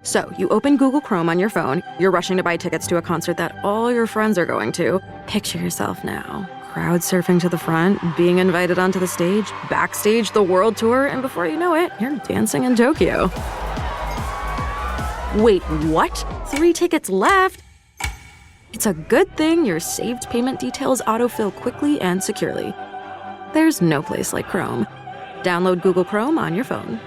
So, you open Google Chrome on your phone, you're rushing to buy tickets to a concert that all your friends are going to. Picture yourself now, crowd surfing to the front, being invited onto the stage, backstage the world tour, and before you know it, you're dancing in Tokyo. Wait, what? 3 tickets left? It's a good thing your saved payment details autofill quickly and securely. There's no place like Chrome. Download Google Chrome on your phone.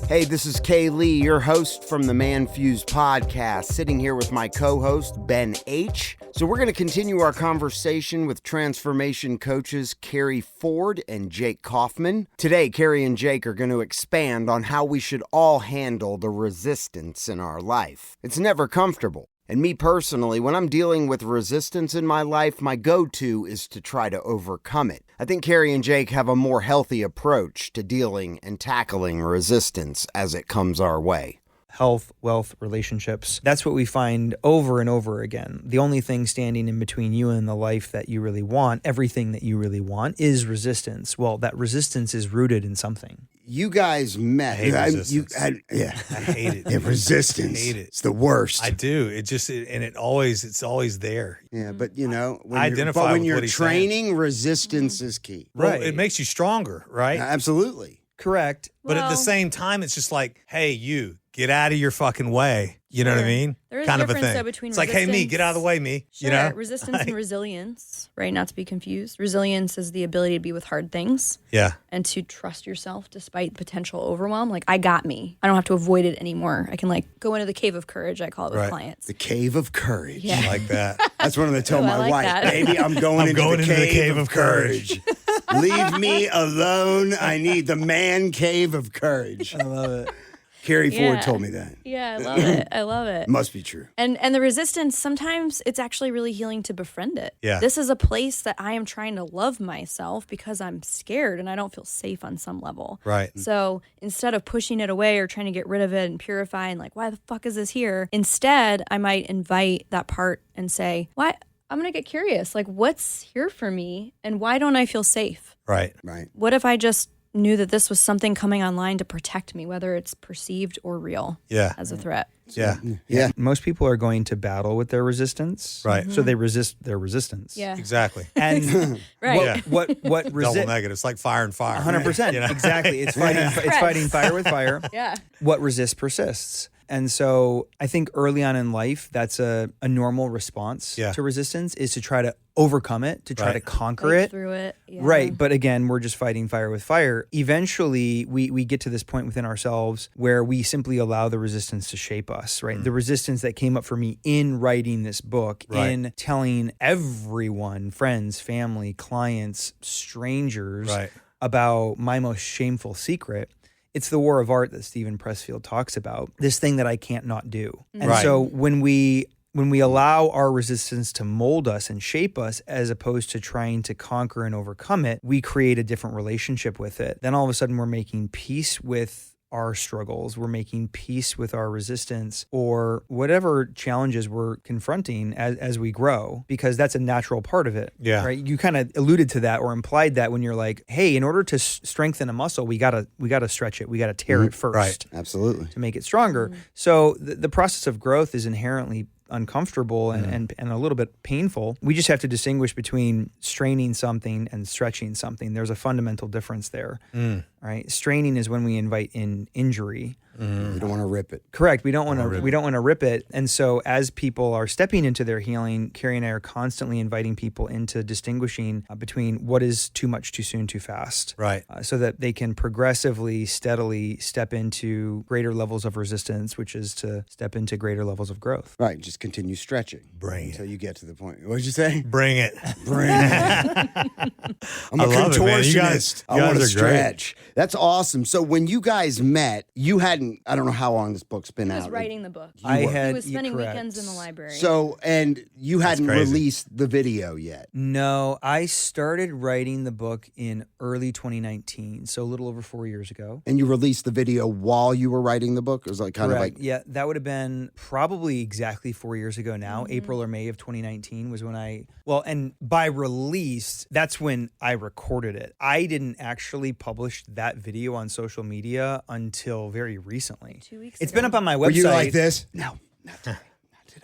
Hey, this is Kay Lee, your host from the ManFUzed Podcast, sitting here with my co-host, Ben H. So we're going to continue our conversation with transformation coaches Keri Ford and Jake Kauffman. Today, Keri and Jake are going to expand on how we should all handle the resistance in our life. It's never comfortable. And me personally, when I'm dealing with resistance in my life, my go-to is to try to overcome it. I think Keri and Jake have a more healthy approach to dealing and tackling resistance as it comes our way. Health, wealth, relationships. That's what we find over and over again. The only thing standing in between you and the life that you really want, everything that you really want, is resistance. Well, that resistance is rooted in something. You guys met. I hate resistance. I hate it. Yeah, resistance. I hate it. It's the worst. I do. It's always there. Yeah, but you know, when you're you're training, resistance is key. Well, Right. it makes you stronger, right? Absolutely. Correct. But at the same time, it's just like, hey, you get out of your fucking way. You know what I mean? There is kind a of a difference, thing. though, between it's like, hey, me, get out of the way, me. Sure, You know, resistance and resilience, right? Not to be confused. Resilience is the ability to be with hard things. Yeah. And to trust yourself despite potential overwhelm. Like, I got me. I don't have to avoid it anymore. I can go into the cave of courage, I call it with clients. The cave of courage. Yeah. I like that. That's what I'm going to tell Ooh, my I like wife. that. Baby, I'm going into the cave of courage. Leave me alone. I need the man cave of courage. I love it. Keri Ford Yeah. told me that. Yeah, I love it. I love it. Must be true. And the resistance, sometimes it's actually really healing to befriend it. Yeah. This is a place that I am trying to love myself because I'm scared and I don't feel safe on some level. Right. So instead of pushing it away or trying to get rid of it and purify and why the fuck is this here? Instead, I might invite that part and say, why? I'm going to get curious. What's here for me and why don't I feel safe? Right. Right. What if I just knew that this was something coming online to protect me, whether it's perceived or real as a threat? Yeah. Yeah. Most people are going to battle with their resistance. Right. So they resist their resistance. Yeah. Exactly. And Right. what Double resist? negative. It's like fire and fire. 100%. You know? Exactly. It's fighting fire with fire. Yeah. What resists persists. And so I think early on in life, that's a normal response to resistance, is to try to overcome it, to try to conquer Fight it. through it. Yeah. Right. But again, we're just fighting fire with fire. Eventually, we get to this point within ourselves where we simply allow the resistance to shape us, right? The resistance that came up for me in writing this book, in telling everyone, friends, family, clients, strangers, about my most shameful secret. It's the war of art that Stephen Pressfield talks about, this thing that I can't not do. And so when we allow our resistance to mold us and shape us, as opposed to trying to conquer and overcome it, we create a different relationship with it. Then all of a sudden we're making peace with our struggles, we're making peace with our resistance, or whatever challenges we're confronting as we grow, because that's a natural part of it. Yeah. Right. You kind of alluded to that or implied that when you're like, hey, in order to strengthen a muscle, we gotta stretch it. We gotta tear it first. Right. Absolutely. To make it stronger. So the process of growth is inherently uncomfortable and a little bit painful. We just have to distinguish between straining something and stretching something. There's a fundamental difference there. Right? Straining is when we invite in injury. We don't want to rip it. Correct. We don't want to rip it. And so as people are stepping into their healing, Keri and I are constantly inviting people into distinguishing between what is too much, too soon, too fast. Right. So that they can progressively, steadily step into greater levels of resistance, which is to step into greater levels of growth. Right. Just continue stretching. Bring until you get to the point. What did you say? Bring it. Bring it. I'm a love it, man. contortionist. You guys I want to are great. stretch. That's awesome. So when you guys met, you hadn't writing, I don't know how long this book's been He out. was writing the book. I He was spending correct. weekends in the library. So, and you hadn't crazy. released the video yet. No, I started writing the book in early 2019, so a little over 4 years ago. And you released the video while you were writing the book? It was like kind of Correct. like, Yeah, that would have been probably exactly 4 years ago now. April or May of 2019 was when and by release, that's when I recorded it. I didn't actually publish that video on social media until very recently. 2 weeks It's ago. been up on my website. were you like this? No, not today.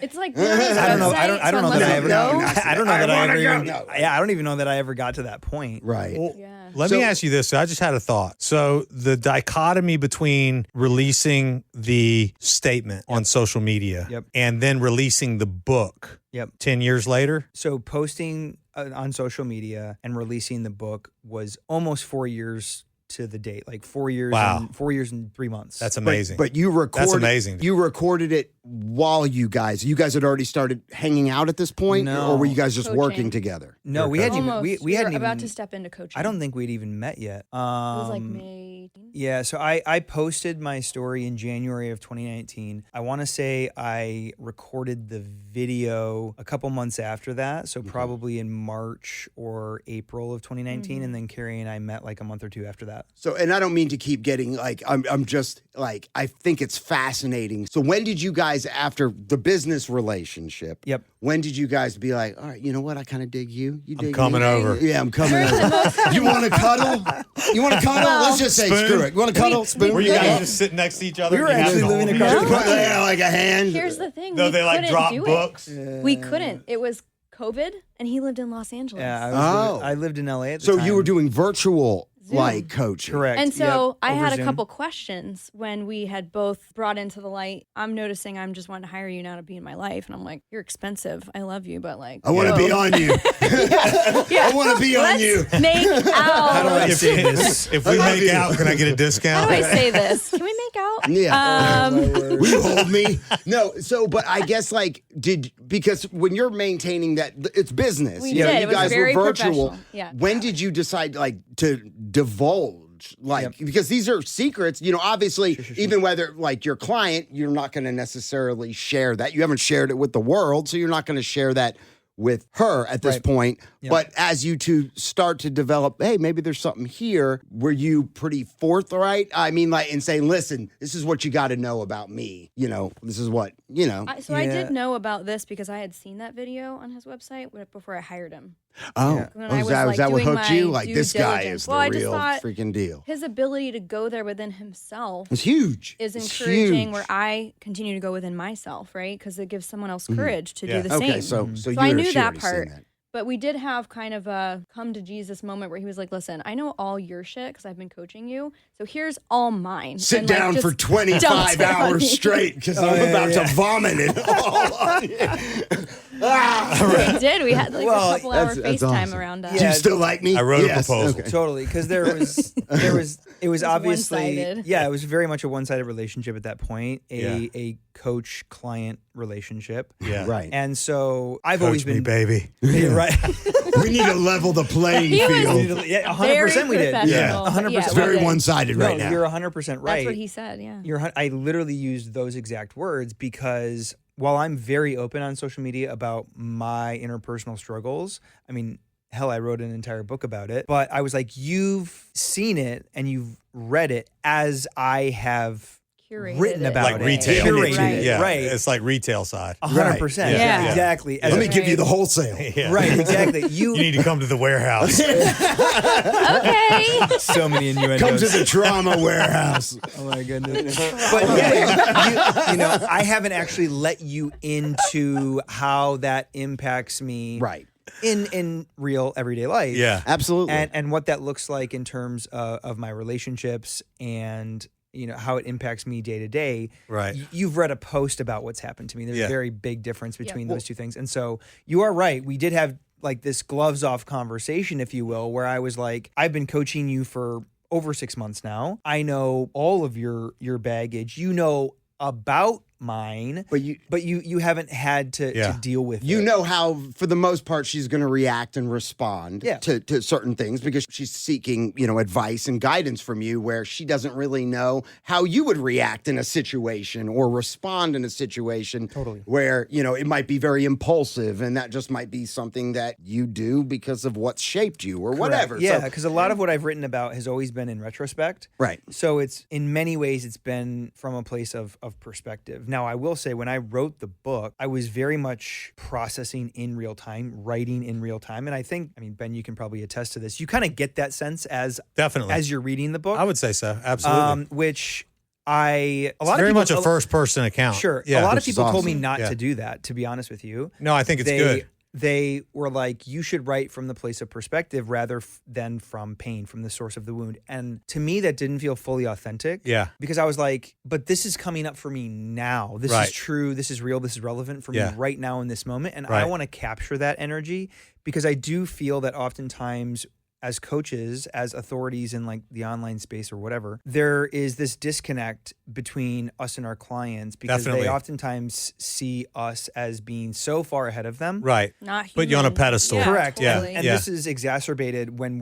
It's like I don't know. I don't know that I ever. I don't know that I ever even. go. Yeah, I don't even know that I ever got to that point. Right. Well, Yeah. let me ask you this. I just had a thought. So the dichotomy between releasing the statement on social media Yep. and then releasing the book Yep. 10 years later. So posting on social media and releasing the book was almost 4 years to the date, like 4 years. Wow. 4 years and 3 months. That's amazing. But you recorded. That's amazing. You recorded it while you guys had already started hanging out at this point, No. or were you guys just Coaching. working together? no, we hadn't even. Almost. We hadn't were about even. to step into coaching. I don't think we'd even met yet. It was like May. Yeah, so I posted my story in January of 2019. I want to say I recorded the video a couple months after that, so probably in March or April of 2019, and then Keri and I met like a month or two after that. So, and I don't mean to keep getting like, I'm just like, I think it's fascinating. So when did you guys, after the business relationship, Yep. when did you guys be like, all right, you know what? I kind of dig you. You dig coming me? over. Yeah, I'm coming over. You want to cuddle? You want to cuddle? Let's just say Spoon? screw it. You want to cuddle? Spoon? Were you guys Yeah. just sitting next to each other? We were and you actually had to living hold across each the other? country. Yeah, like a hand. Here's the thing. No, we they like couldn't drop do books. It. We couldn't. It was COVID, and he lived in Los Angeles. Yeah, I lived in LA at the So time. you were doing virtual Zoom. like coaching. correct. And so Yep, I over had a Zoom. couple questions when we had both brought into the light. I'm noticing I'm just wanting to hire you now to be in my life. And I'm like, you're expensive. I love you, but like, I want to whoa. be on you. Yeah. I want to be on Let's you. make How do out. I If, say this? if we I love make you. out, can I get a How discount? do I say this? Can we make out? Yeah. Um, Will you hold me? No. So, but I guess like, because when you're maintaining that, it's business. We You know, did. you It was guys very were virtual. professional. Yeah. When did you decide like to divulge? Like, because these are secrets, you know, obviously, even whether like your client, you're not going to necessarily share that. You haven't shared it with the world, so you're not going to share that with her at this point. Yep. But as you two start to develop, hey, maybe there's something here, were you pretty forthright? I mean, like, in saying, listen, this is what you got to know about me. You know, this is what, you know. I Yeah. did know about this because I had seen that video on his website before I hired him. Oh, When I is was, that, like, is that what doing hooked my you? Like, due this guy diligence. is Well, the I just real thought freaking deal. His ability to go there within himself It's huge. is It's encouraging huge. where I continue to go within myself, right? Because it gives someone else courage to Yeah. do the Okay, same. so you I had knew she that already seen part. that. But we did have kind of a come to Jesus moment where he was like, listen, I know all your shit because I've been coaching you. So here's all mine. Sit And, like, down just for 25 dump it on hours me. straight because I'm about to vomit it all on you. We did. We had like Well, a couple hour that's FaceTime awesome. around Do you still like me? I wrote a Yes. proposal. Okay. Totally, because it was obviously, one-sided. yeah, it was very much a one-sided relationship at that point, Yeah. a coach-client relationship. Yeah. Right. And so I've Coach always me, been, baby. Yeah, right. We need to level the playing He was- field. Yeah, Very 100% we did. professional, Yeah, but 100%. yeah, It's we very did. one-sided No, right now. you're 100% right. That's what he said. Yeah. I literally used those exact words because while I'm very open on social media about my interpersonal struggles, I mean, hell, I wrote an entire book about it, but I was like, you've seen it and you've read it as I have Curated written it. about Like it. retail. Curated Right. it. Yeah. Right. It's like retail side. 100%. Right. Yeah. Exactly. Let me Right. give you the wholesale. Yeah. Right, exactly. You need to come to the warehouse. Okay. So many innuendos. Come to the trauma warehouse. Oh my goodness. But yeah, you know, I haven't actually let you into how that impacts me Right. in real everyday life. Yeah. Absolutely. And what that looks like in terms of my relationships and you know how it impacts me day to day. Right. You've read a post about what's happened to me. There's Yeah. a very big difference between Yeah. those two things. And so you are right. We did have like this gloves off conversation, if you will, where I was like, I've been coaching you for over 6 months now. I know all of your baggage. You know about mine, But you you haven't had to deal with you it. know how, for the most part, she's going to react and respond to certain things because she's seeking, advice and guidance from you, where she doesn't really know how you would react in a situation or respond in a situation where, it might be very impulsive, and that just might be something that you do because of what's shaped you or whatever. Yeah, because a lot of what I've written about has always been in retrospect. Right. So it's, in many ways, it's been from a place of perspective. Now, I will say, when I wrote the book, I was very much processing in real time, writing in real time. And I think, Ben, you can probably attest to this. You kind of get that sense as you're reading the book. I would say so. Absolutely. Which a lot very of people, much a first person account. Sure. Yeah. A lot of Which is people told me awesome. not to do that, to be honest with you. No, I think it's good. They were like, you should write from the place of perspective rather than from pain, from the source of the wound. And to me, that didn't feel fully authentic. Yeah. Because I was like, but this is coming up for me now. This Right. is true. This is real. This is relevant for me right now in this moment. And Right. I want to capture that energy, because I do feel that oftentimes, as coaches, as authorities in like the online space or whatever, there is this disconnect between us and our clients, because Definitely. they oftentimes see us as being so far ahead of them. Right. Not Put you on a human. pedestal. Yeah, Correct. totally. And this is exacerbated when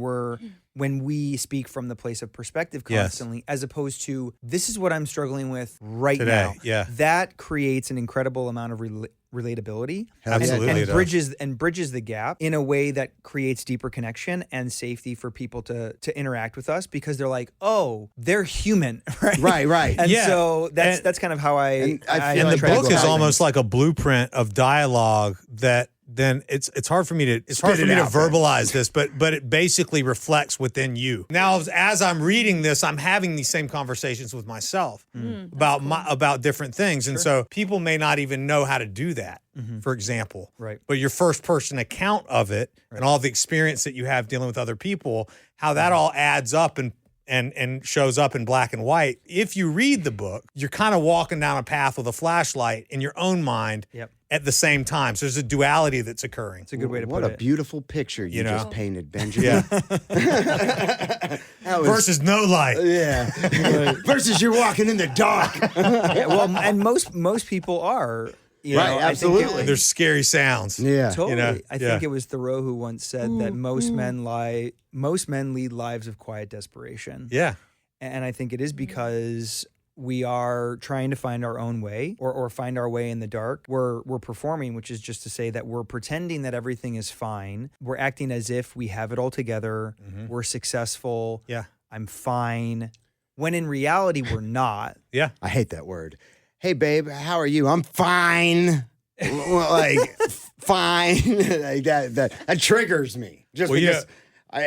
we speak from the place of perspective constantly, as opposed to, this is what I'm struggling with right Today, now. yeah. That creates an incredible amount of relatability. Absolutely, it does. and bridges the gap in a way that creates deeper connection and safety for people to interact with us, because they're like, oh, they're human, right? Right. And Yeah. so that's kind of how I I feel And like the try to book go is about almost things. like a blueprint of dialogue that then it's hard for me to Spit it out there. verbalize this, but it basically reflects within you. Now, as I'm reading this, I'm having these same conversations with myself about different things, and so people may not even know how to do that. For example, Right. But your first person account of it and all the experience that you have dealing with other people, how that all adds up and shows up in black and white. If you read the book, you're kind of walking down a path with a flashlight in your own mind at the same time. So there's a duality that's occurring. It's a good way to What put a it. beautiful picture you know? just painted, Benjamin. That was- Versus no light. Yeah. Versus you're walking in the dark. Yeah, well, and most people are. You Right, know, I think absolutely. There's scary sounds. Yeah. Totally. You know, I think it was Thoreau who once said that most men lead lives of quiet desperation. Yeah. And I think it is because we are trying to find our own way or find our way in the dark. We're performing, which is just to say that we're pretending that everything is fine. We're acting as if we have it all together. We're successful. Yeah. I'm fine. When in reality, we're not. Yeah. I hate that word. Hey, babe, how are you? I'm fine. Fine. Like that triggers me. Just Well, because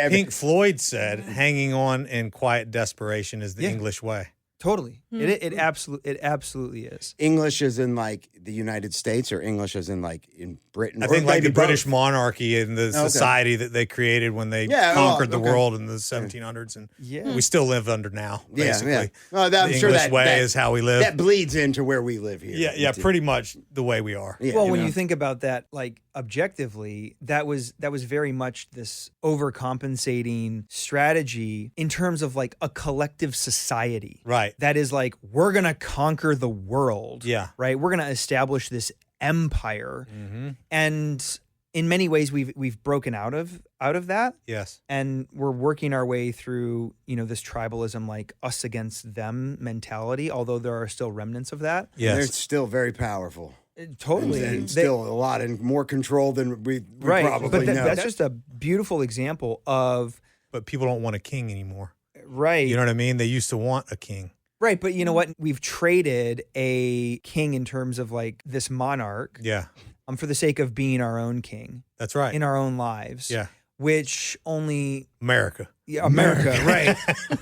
Pink Floyd said, hanging on in quiet desperation is the English way. Totally. It absolutely is. English is in like the United States, or English is in like in Britain. I or think like maybe the British both. monarchy and the society that they created when they conquered the world in the 1700s, and we still live under now. Basically, Yeah. Well, I'm the sure English that way that- is how we live. That bleeds into where we live here. Yeah, pretty much the way we are. Yeah, Well, when you think about that, like objectively, that was very much this overcompensating strategy in terms of like a collective society. Right. That is like, we're going to conquer the world. Yeah. Right. We're going to establish this empire. And in many ways, we've broken out of that. Yes. And we're working our way through, this tribalism, like us against them mentality, although there are still remnants of that. Yes. they're still very powerful. Totally. And still a lot and more control than we right. probably But know. that's just a beautiful example of, But people don't want a king anymore. right. You know what I mean? They used to want a king. Right. But you know what? We've traded a king in terms of like this monarch Yeah. for the sake of being our own king That's right. in our own lives. Yeah. Which only America. America, right,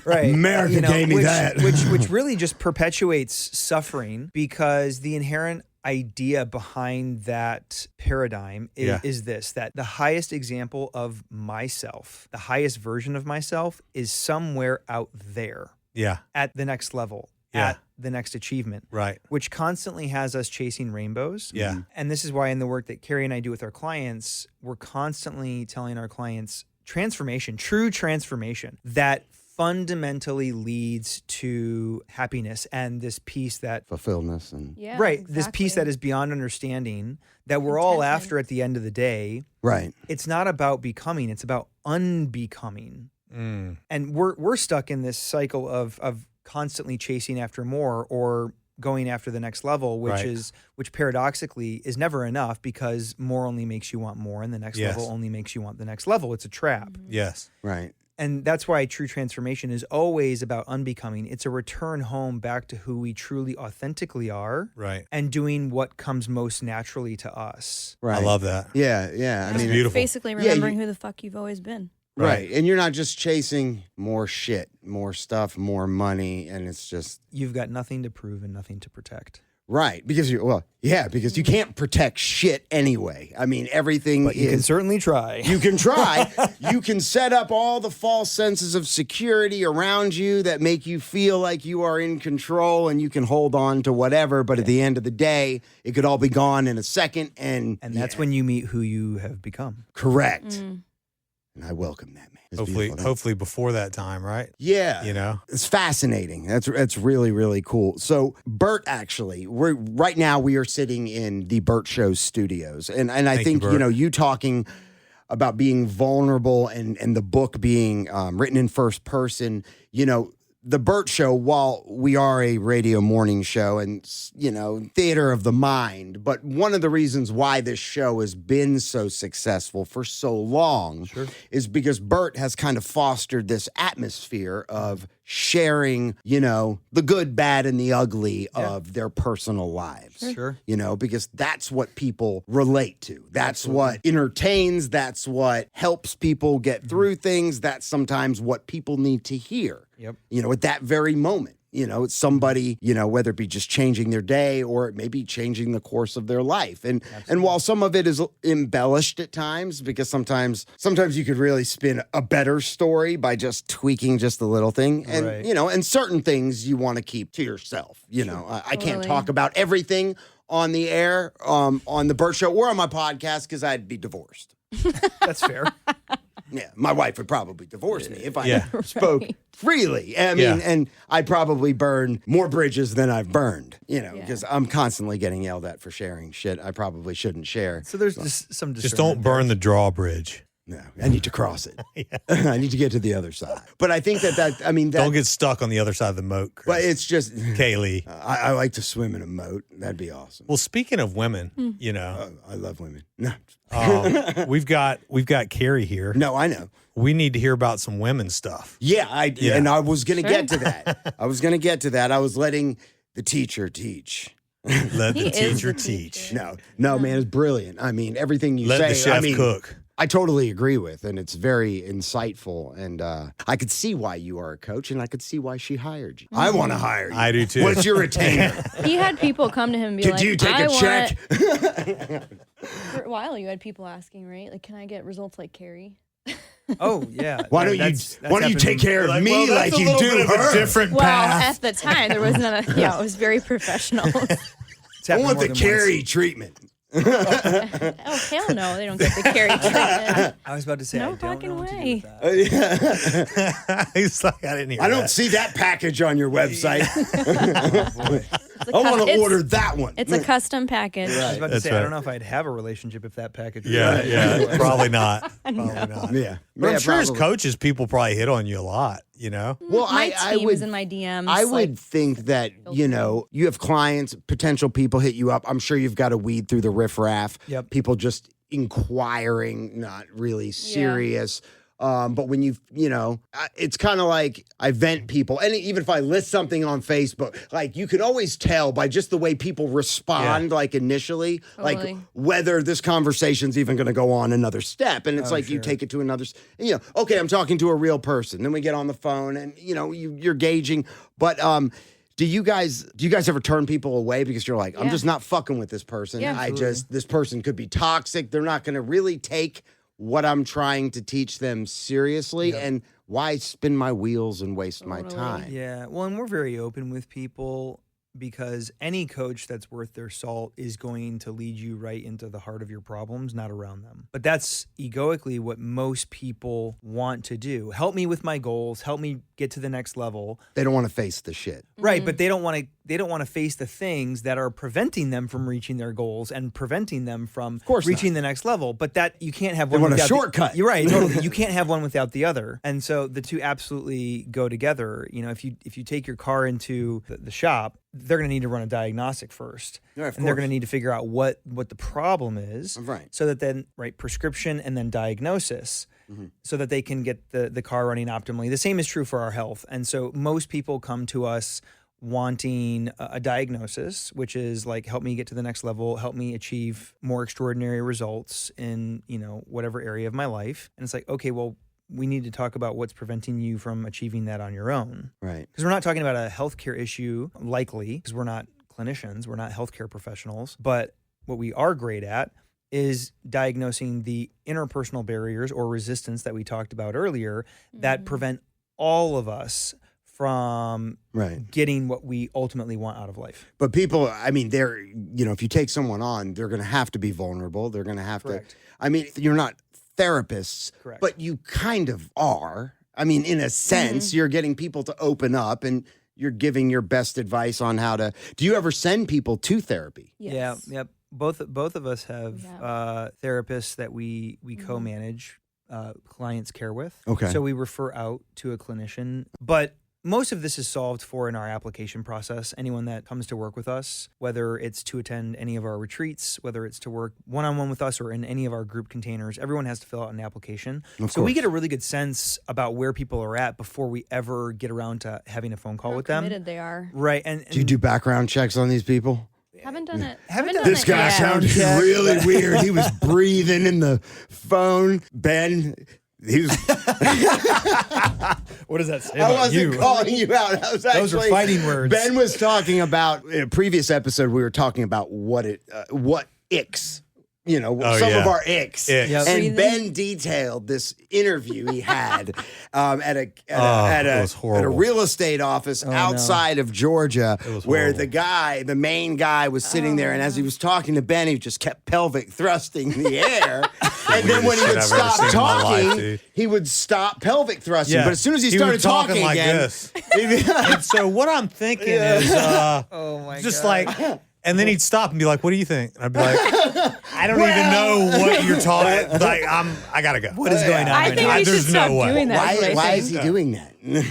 right. America gave me that. which really just perpetuates suffering, because the inherent idea behind that paradigm is this: that the highest example of myself, the highest version of myself, is somewhere out there Yeah. at the next level, Yeah. at the next achievement. Right. Which constantly has us chasing rainbows. Yeah. And this is why in the work that Keri and I do with our clients, we're constantly telling our clients transformation, true transformation that fundamentally leads to happiness and this peace that Fulfillment and right, this peace that is beyond understanding that we're all after at the end of the day. right. It's not about becoming, it's about unbecoming. And we're stuck in this cycle of constantly chasing after more or going after the next level, which paradoxically is never enough because more only makes you want more and the next level only makes you want the next level. It's a trap. Yes. Right. And that's why true transformation is always about unbecoming. It's a return home back to who we truly authentically are. Right. And doing what comes most naturally to us. Right. I love that. Yeah, yeah. I It's mean, beautiful. Basically remembering who the fuck you've always been. right. And you're not just chasing more shit, more stuff, more money, and it's just You've got nothing to prove and nothing to protect. right because because you can't protect shit anyway. I mean, everything But you can certainly try. You can try. You can set up all the false senses of security around you that make you feel like you are in control and you can hold on to whatever. But at the end of the day, it could all be gone in a second. And that's when you meet who you have become. correct. And I welcome that, man. It's beautiful. Hopefully before that time, right? Yeah. You know? It's fascinating. That's really, really cool. So Bert, actually, right now we are sitting in the Bert Show studios. And I Thank think, you, Bert. you talking about being vulnerable and the book being written in first person, the Bert Show, while we are a radio morning show and, theater of the mind, but one of the reasons why this show has been so successful for so long is because Bert has kind of fostered this atmosphere of sharing, the good, bad, and the ugly of their personal lives. Sure. Because that's what people relate to. That's what entertains. That's what helps people get through things. That's sometimes what people need to hear. Yep. At that very moment. It's somebody, whether it be just changing their day or it may be changing the course of their life. And while some of it is embellished at times, because sometimes you could really spin a better story by just tweaking just a little thing. And, and certain things you want to keep to yourself. I can't talk about everything on the air, on the Bert Show or on my podcast because I'd be divorced. That's fair. Yeah, my wife would probably divorce me if I spoke freely. I mean, Yeah. and I'd probably burn more bridges than I've burned, because I'm constantly getting yelled at for sharing shit I probably shouldn't share. So there's just some Just don't burn the drawbridge. No, I need to cross it. I need to get to the other side. But I think that Don't get stuck on the other side of the moat, Chris. but it's just, Kaylee. I like to swim in a moat. That'd be awesome. Well, speaking of women, I love women. No, we've got Keri here. no, I know. We need to hear about some women stuff. Yeah, and I was going to get to that. I was letting the teacher teach. Let the He is teacher the teach. teacher. No, man, it's brilliant. I mean, everything you Let say. the chef I mean, cook. I totally agree with, and it's very insightful. And I could see why you are a coach, and I could see why she hired you. I want to hire you. I do too. What's your retainer? He had people come to him and be Could like, you take I a check? For a while, you had people asking, right? Like, can I get results like Keri? Oh, yeah. Why don't That's you happened take care of me like you do her? different Well, path. at the time, there was none of, it was very professional. It's I happened want more the than Keri treatment. Oh, hell no, they don't get the Keri treatment. once. I was about to say, No I don't fucking know what to do way. with that. He's like, I didn't hear I don't that. see that package on your website. It's a I want to it's- order that one. It's a custom package. I was about to That's say, right. I don't know if I'd have a relationship if that package was Yeah, right. yeah, probably not. Probably not. Yeah. But I'm Yeah, sure as probably. coaches, people probably hit on you a lot, Well, My I team would is in my DMs. I like, would think that, you have clients, potential people hit you up. I'm sure you've got to weed through the riffraff. Yep. People just inquiring, not really serious. But when it's kind of like I vent people. And even if I list something on Facebook, like you can always tell by just the way people respond, like initially, Totally. like whether this conversation's even going to go on another step. And it's you take it to another, okay, I'm talking to a real person. Then we get on the phone and, you're gauging. But, do you guys ever turn people away because you're like, I'm just not fucking with this person. Yeah. This person could be toxic. They're not going to really take what I'm trying to teach them seriously. And why spin my wheels and waste my time? Yeah. Well, and we're very open with people. because any coach that's worth their salt is going to lead you right into the heart of your problems, not around them. But that's egoically what most people want to do. Help me with my goals, help me get to the next level. They don't want to face the shit. Right, but they don't want to face the things that are preventing them from reaching their goals and preventing them from reaching the next level. But that you can't have one They want without a shortcut. You're right, totally. You can't have one without the other. And so the two absolutely go together. You know, if you take your car into the shop, they're going to need to run a diagnostic first. Yeah, of and they're course. going to need to figure out what the problem is. Right. So that then, prescription and then diagnosis. So that they can get the car running optimally. The same is true for our health. And so most people come to us wanting a diagnosis, which is like, help me get to the next level, help me achieve more extraordinary results in, whatever area of my life. And it's like, okay, well, we need to talk about what's preventing you from achieving that on your own. Right. Because we're not talking about a healthcare issue, likely, because we're not clinicians, we're not healthcare professionals. But what we are great at is diagnosing the interpersonal barriers or resistance that we talked about earlier that prevent all of us from getting what we ultimately want out of life. But people, I mean, if you take someone on, they're going to have to be vulnerable. They're going to have to, you're not therapists, but you kind of are. I mean, in a sense, you're getting people to open up and you're giving your best advice on how to. Do you ever send people to therapy? Yes. Yeah. Yep. Both of us have therapists that we co-manage clients' care with. Okay. So we refer out to a clinician. But most of this is solved for in our application process. Anyone that comes to work with us, whether it's to attend any of our retreats, whether it's to work one-on-one with us or in any of our group containers, everyone has to fill out an application. So we get a really good sense about where people are at before we ever get around to having a phone call with them. How committed they are. Right. And Do you do background checks on these people? Haven't done it. Haven't done This it guy yet. sounded really weird. He was breathing in the phone. Ben, he was. What does that say I about wasn't you? calling you out. I was Those are actually- fighting words. Ben was talking about in a previous episode. We were talking about what icks. Some of our icks. Icks. Yep. And Ben detailed this interview he had at it was a horrible. real estate office outside of Georgia, was where horrible. the main guy was sitting there, and as he was talking to Ben, he just kept pelvic thrusting in the air. And then when he would weirdest shit I've ever stop seen in my life, talking, dude. he would stop pelvic thrusting. Yeah. But as soon as he was started talking like again, this. And so what I'm thinking is Oh my just God. like, and then he'd stop and be like, "What do you think?" And I'd be like, "I don't even know what you're talking. Like, I gotta go. What is going on I right think now? we should There's stop no way. doing that. is what I why think. is he doing that?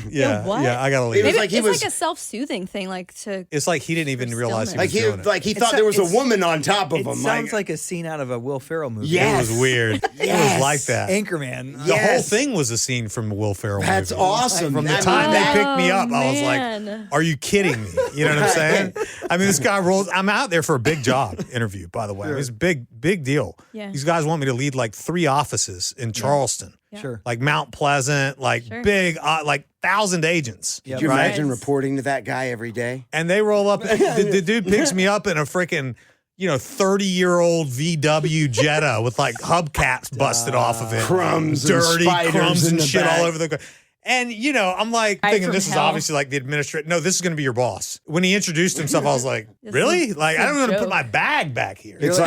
Yeah, what? I gotta It leave. was Maybe like he it's was- like a self-soothing thing, like to. It's like he didn't even For realize he stillness. was doing it. Like he thought there was a woman on top of It him. sounds like a scene out of a Will Ferrell movie. Yes. It was weird. It Yes. was like that. Anchorman. The whole Yes. thing was a scene from a Will Ferrell That's movie. awesome. From the I mean, time they that- picked me up, I was man. like, "Are you kidding me?" You know what I'm saying? I mean, this guy rolls. I'm out there for a big job interview, by the way. I mean, it's a big deal. Yeah. These guys want me to lead like 3 offices in Charleston, Sure. like Mount Pleasant, like Sure. big, like 1,000 agents. Yep. Could you right? imagine reporting to that guy every day? And they roll up. The dude picks me up in a freaking 30-year-old VW Jetta with like hubcaps busted off of it, Crumbs and dirty spiders crumbs in and the shit back. all over the. And I'm like Right thinking from this is hell. obviously like the administrator. No, this is going to be your boss. When he introduced himself, I was like, This really? is Like a I don't want to put joke. my bag back here. You're It's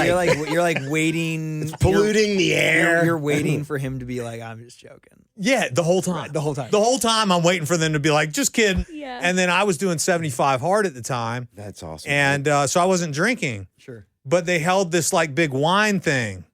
you're like waiting. Polluting the air. You're waiting for him to be like, I'm just joking. Yeah, the whole time. the whole time. The whole time I'm waiting for them to be like, just kidding. Yeah. And then I was doing 75 hard at the time. That's awesome. And so I wasn't drinking. Sure. But they held this like big wine thing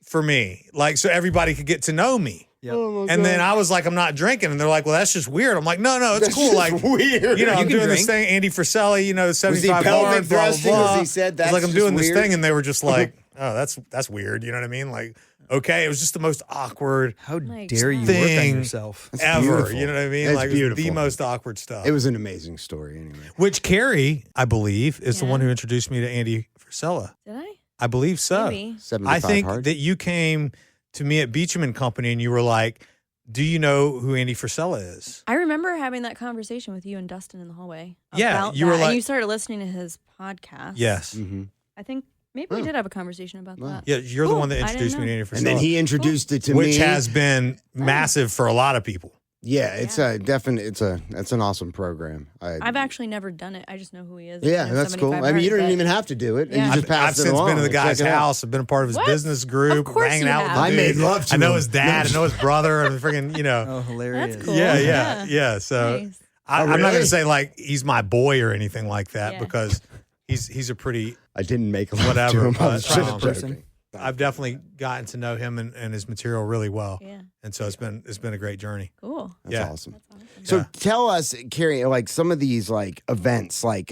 for me, like so everybody could get to know me. Yep. And then I was like, I'm not drinking. And they're like, well, that's just weird. I'm like, no, it's That's cool. just Like, weird. you know, I'm can doing this drink. thing. Andy Friselli, 75 pelvic hard, blah, blah, thrusting? blah. Was he said It's that's like I'm just doing this weird? thing. And they were just like, oh, that's weird. You know what I mean? Like, okay. It was just the most awkward How Like, dare you work on thing yourself? ever. beautiful. You know what I mean? That's like, it was the beautiful. most awkward stuff. It was an amazing story anyway. Which Keri, I believe, is the Yeah. one who introduced me to Andy Frisella. Did I? I believe so. Maybe. 75 I think hard. that you came to me at Beecham and Company and you were like, do you know who Andy Frisella is? I remember having that conversation with you and Dustin in the hallway. Yeah, about you were that. like- and you started listening to his podcast. Yes. Mm-hmm. I think maybe we did have a conversation about that. Yeah, you're the Cool. one that I introduced didn't me to know. Andy Frisella. And then he introduced it to which me. has been massive for a lot of people. Yeah, it's a definite. It's an awesome program. I've actually never done it. I just know who he is. Yeah, that's cool. I mean, you don't even have to do it. Yeah. You just pass I've it since along. been to the guy's Check it out. house. I've been a part of his What? business group. Of course hanging you out with have. the I dude. made love to I know him. his dad. I know his brother. and freaking, Oh, hilarious. That's cool. Yeah. So Nice. I'm not really? going to say like he's my boy or anything like that Yeah. because he's a pretty. I didn't make love Whatever, to him. I was but, just um, joking. I've definitely gotten to know him and his material really well. Yeah. And so it's been a great journey. Cool. That's Yeah. awesome. That's awesome. So Yeah. tell us, Keri, like some of these like events, like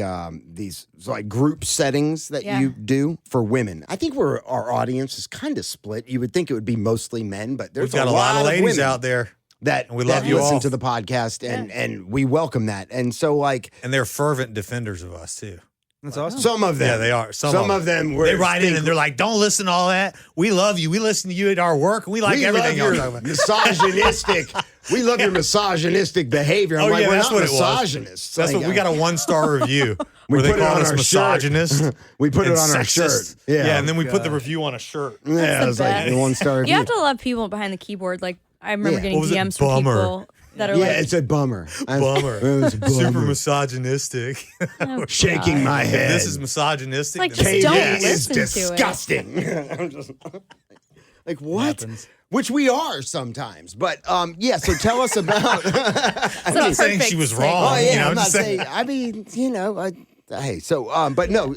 these like group settings that Yeah. you do for women. I think our audience is kind of split. You would think it would be mostly men, but there's We've got a lot of ladies women out there, that and we love that you listen all. to the podcast, and we welcome that. And so, like and they're fervent defenders of us too. That's awesome. some of them, Yeah, they are. Some of them were they write in and they're like, "Don't listen to all that. We love you. We listen to you at our work. And we like we everything love you're your talking about." misogynistic. We love your misogynistic behavior. I'm Oh, like, yeah, we're that's not what it was. misogynists. That's Like, what we got a 1-star review where they put it called on us our shirt. misogynist. We put it and on our sexist. shirt. Yeah. and then we put the review on a shirt. Yeah, the it was like best. the 1-star review. You have to love people behind the keyboard. Like I remember Yeah. getting What was it? DMs from Bummer. people that are Yeah, like, it's a bummer. Bummer. It was a bummer. Super misogynistic. oh, Shaking God. my head. This is misogynistic. Like, then just don't KD is listen to it. disgusting. I'm just like, what? happens. Which we are sometimes. But yeah, so tell us about I'm not saying she was wrong. Oh yeah, you know, I'm not just saying. saying. I mean, hey, so but no,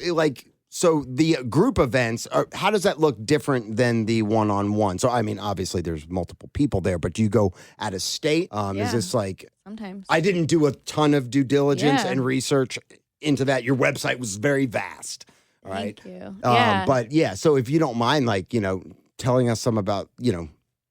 so the group events how does that look different than the one-on-one? So I mean, obviously there's multiple people there, but do you go out of state? Is Yeah. this like? Sometimes. I didn't do a ton of due diligence Yeah. and research into that. Your website was very vast. All right. Thank you. Yeah. But yeah, so if you don't mind, like telling us some about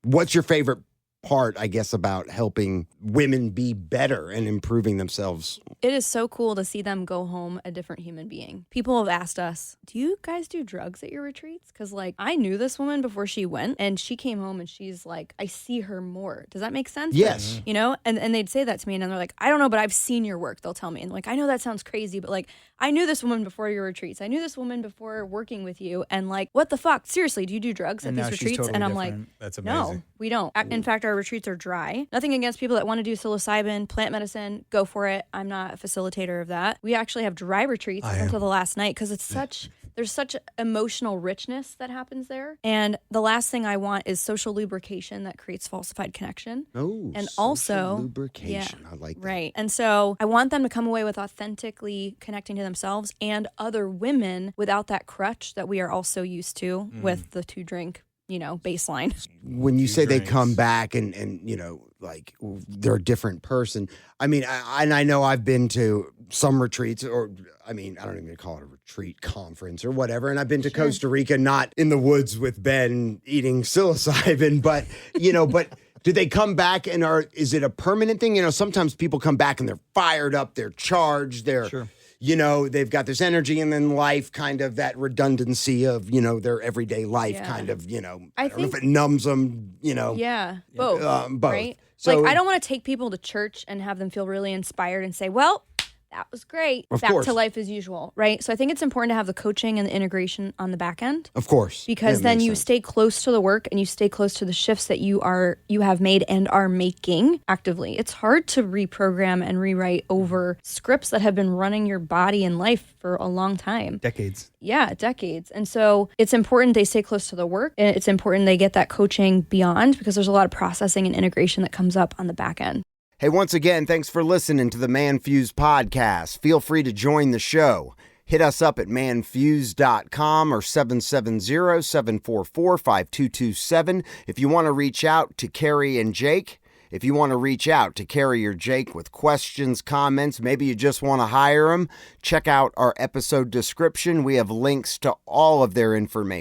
what's your favorite part, I guess, about helping women be better and improving themselves. It is so cool to see them go home a different human being. People have asked us, do you guys do drugs at your retreats? Because, like, I knew this woman before she went, and she came home and she's like, I see her more. Does that make sense? Yes. Like, and they'd say that to me, and then they're like, I don't know, but I've seen your work, they'll tell me. And, like, I know that sounds crazy, but, like, I knew this woman before your retreats. I knew this woman before working with you. And, like, what the fuck? Seriously, do you do drugs And at now these she's retreats? totally And I'm different. like, That's amazing. no, we don't. In fact, our retreats are dry. Nothing against people that want to do psilocybin, plant medicine, go for it. I'm not a facilitator of that. We actually have dry retreats up until the last night because there's such emotional richness that happens there. And the last thing I want is social lubrication that creates falsified connection. Oh, And social also, lubrication. yeah, I like that. Right. And so I want them to come away with authentically connecting to themselves and other women without that crutch that we are also used to with the 2-drink, baseline. When you say they drinks. come back and like they're a different person. I mean, I know I've been to some retreats, or I mean, I don't even call it a retreat, conference or whatever. And I've been to Costa Rica, not in the woods with Ben eating psilocybin, but but do they come back and is it a permanent thing? Sometimes people come back and they're fired up, they're charged, they're Sure. they've got this energy, and then life kind of that redundancy of, their everyday life Yeah. kind of, I don't know think- if it numbs them, Yeah, both. both. Right? So- Like, I don't want to take people to church and have them feel really inspired and say, well, that was great. Of Back course. to life as usual, right? So I think it's important to have the coaching and the integration on the back end. Of course. Because Yeah, then makes you sense. stay close to the work and you stay close to the shifts that you have made and are making actively. It's hard to reprogram and rewrite over scripts that have been running your body and life for a long time. Decades. Yeah, decades. And so it's important they stay close to the work, and it's important they get that coaching beyond, because there's a lot of processing and integration that comes up on the back end. Hey, once again, thanks for listening to the ManFUzed Podcast. Feel free to join the show. Hit us up at manfused.com or 770-744-5227 if you want to reach out to Keri and Jake. If you want to reach out to Keri or Jake with questions, comments, maybe you just want to hire them, check out our episode description. We have links to all of their information.